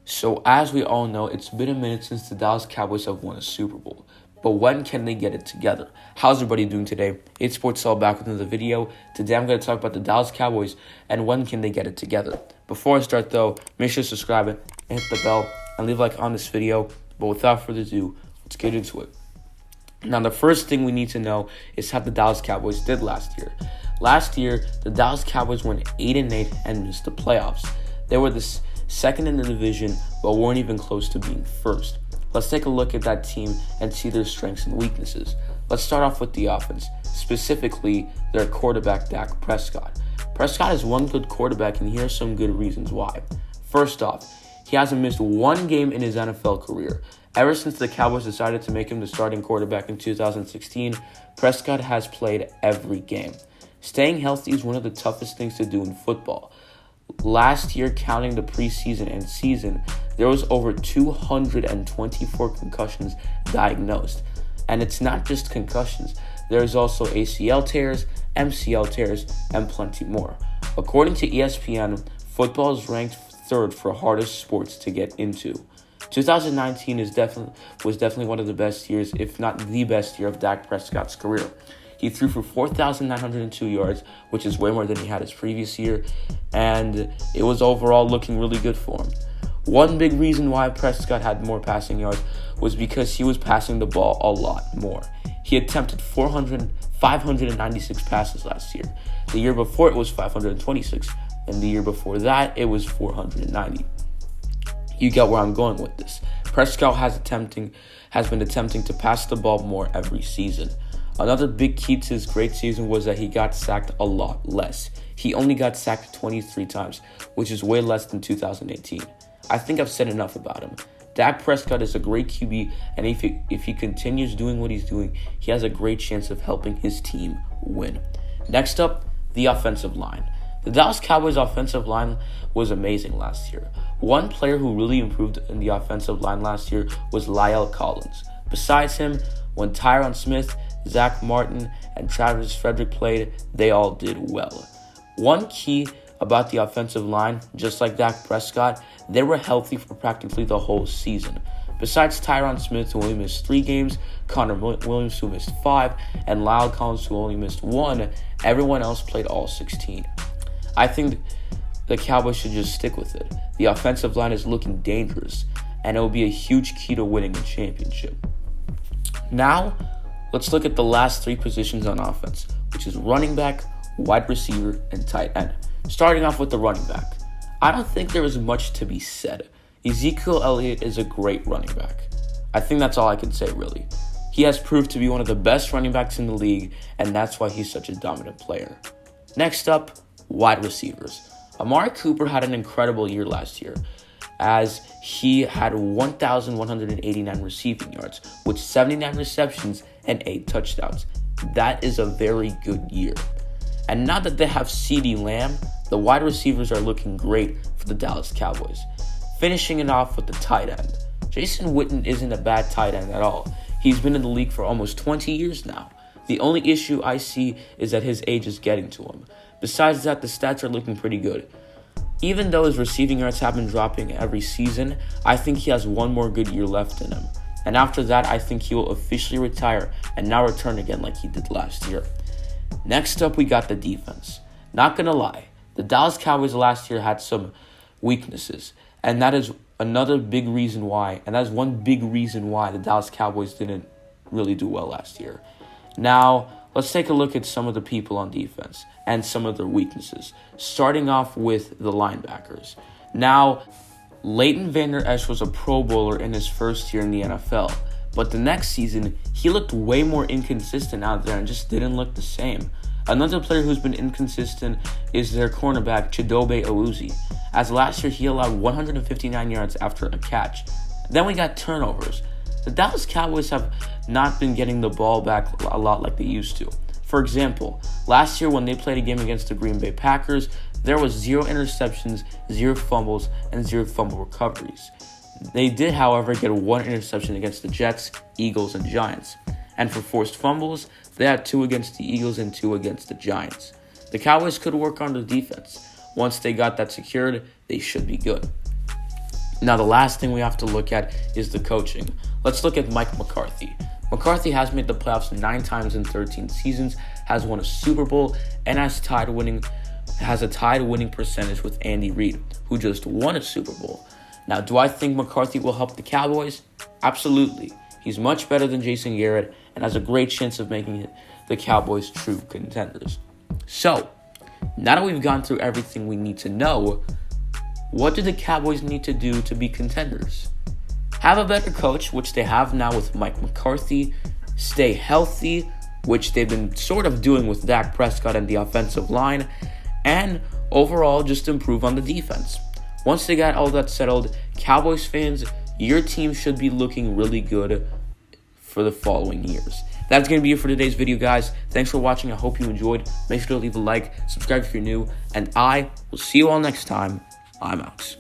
So as we all know, it's been a minute since the Dallas Cowboys have won a Super Bowl. But when can they get it together? How's everybody doing today? It's Sports All back with another video. Today I'm going to talk about the Dallas Cowboys and when can they get it together. Before I start though, make sure to subscribe and hit the bell and leave a like on this video. But without further ado, let's get into it. Now the first thing we need to know is how the Dallas Cowboys did last year. Last year, the Dallas Cowboys went 8-8 and missed the playoffs. They were the second in the division, but weren't even close to being first. Let's take a look at that team and see their strengths and weaknesses. Let's start off with the offense, specifically their quarterback, Dak Prescott. Prescott is one good quarterback, and here are some good reasons why. First off, he hasn't missed one game in his NFL career. Ever since the Cowboys decided to make him the starting quarterback in 2016, Prescott has played every game. Staying healthy is one of the toughest things to do in football. Last year, counting the preseason and season, there was over 224 concussions diagnosed. And it's not just concussions. There's also ACL tears, MCL tears, and plenty more. According to ESPN, football is ranked third for hardest sports to get into. 2019 was definitely one of the best years, if not the best year of Dak Prescott's career. He threw for 4,902 yards, which is way more than he had his previous year, and it was overall looking really good for him. One big reason why Prescott had more passing yards was because he was passing the ball a lot more. He attempted 596 passes last year. The year before it was 526, and the year before that it was 490. You get where I'm going with this. Prescott has been attempting to pass the ball more every season. Another big key to his great season was that he got sacked a lot less. He only got sacked 23 times, which is way less than 2018. I think I've said enough about him. Dak Prescott is a great QB, and if he continues doing what he's doing, he has a great chance of helping his team win. Next up, the offensive line. The Dallas Cowboys offensive line was amazing last year. One player who really improved in the offensive line last year was La'el Collins. Besides him, when Tyron Smith, Zach Martin, and Travis Frederick played, they all did well. One key about the offensive line, just like Dak Prescott, they were healthy for practically the whole season. Besides Tyron Smith, who only missed 3 games, Connor Williams, who missed 5, and La'el Collins, who only missed 1, everyone else played all 16. I think the Cowboys should just stick with it. The offensive line is looking dangerous, and it will be a huge key to winning a championship. Now, let's look at the last 3 positions on offense, which is running back, wide receiver, and tight end. Starting off with the running back. I don't think there is much to be said. Ezekiel Elliott is a great running back. I think that's all I can say, really. He has proved to be one of the best running backs in the league, and that's why he's such a dominant player. Next up, wide receivers. Amari Cooper had an incredible year last year, as he had 1,189 receiving yards with 79 receptions and 8 touchdowns. That is a very good year. And now that they have CeeDee Lamb, the wide receivers are looking great for the Dallas Cowboys. Finishing it off with the tight end. Jason Witten isn't a bad tight end at all. He's been in the league for almost 20 years now. The only issue I see is that his age is getting to him. Besides that, the stats are looking pretty good. Even though his receiving yards have been dropping every season, I think he has one more good year left in him. And after that, I think he will officially retire and now return again like he did last year. Next up, we got the defense. Not gonna lie, the Dallas Cowboys last year had some weaknesses, and that is one big reason why the Dallas Cowboys didn't really do well last year. Now, let's take a look at some of the people on defense and some of their weaknesses, starting off with the linebackers. Now, Leighton Vander Esch was a Pro Bowler in his first year in the NFL, but the next season, he looked way more inconsistent out there and just didn't look the same. Another player who's been inconsistent is their cornerback, Chidobe Awuzie, as last year he allowed 159 yards after a catch. Then we got turnovers. The Dallas Cowboys have not been getting the ball back a lot like they used to. For example, last year when they played a game against the Green Bay Packers, there was 0 interceptions, 0 fumbles, and 0 fumble recoveries. They did, however, get 1 interception against the Jets, Eagles, and Giants. And for forced fumbles, they had 2 against the Eagles and 2 against the Giants. The Cowboys could work on their defense. Once they got that secured, they should be good. Now, the last thing we have to look at is the coaching. Let's look at Mike McCarthy. McCarthy has made the playoffs 9 times in 13 seasons, has won a Super Bowl, and has a tied winning percentage with Andy Reid, who just won a Super Bowl. Now, do I think McCarthy will help the Cowboys? Absolutely. He's much better than Jason Garrett and has a great chance of making the Cowboys true contenders. So, now that we've gone through everything we need to know, what do the Cowboys need to do to be contenders? Have a better coach, which they have now with Mike McCarthy. Stay healthy, which they've been sort of doing with Dak Prescott and the offensive line. And overall, just improve on the defense. Once they got all that settled, Cowboys fans, your team should be looking really good for the following years. That's going to be it for today's video, guys. Thanks for watching. I hope you enjoyed. Make sure to leave a like, subscribe if you're new, and I will see you all next time. I'm out.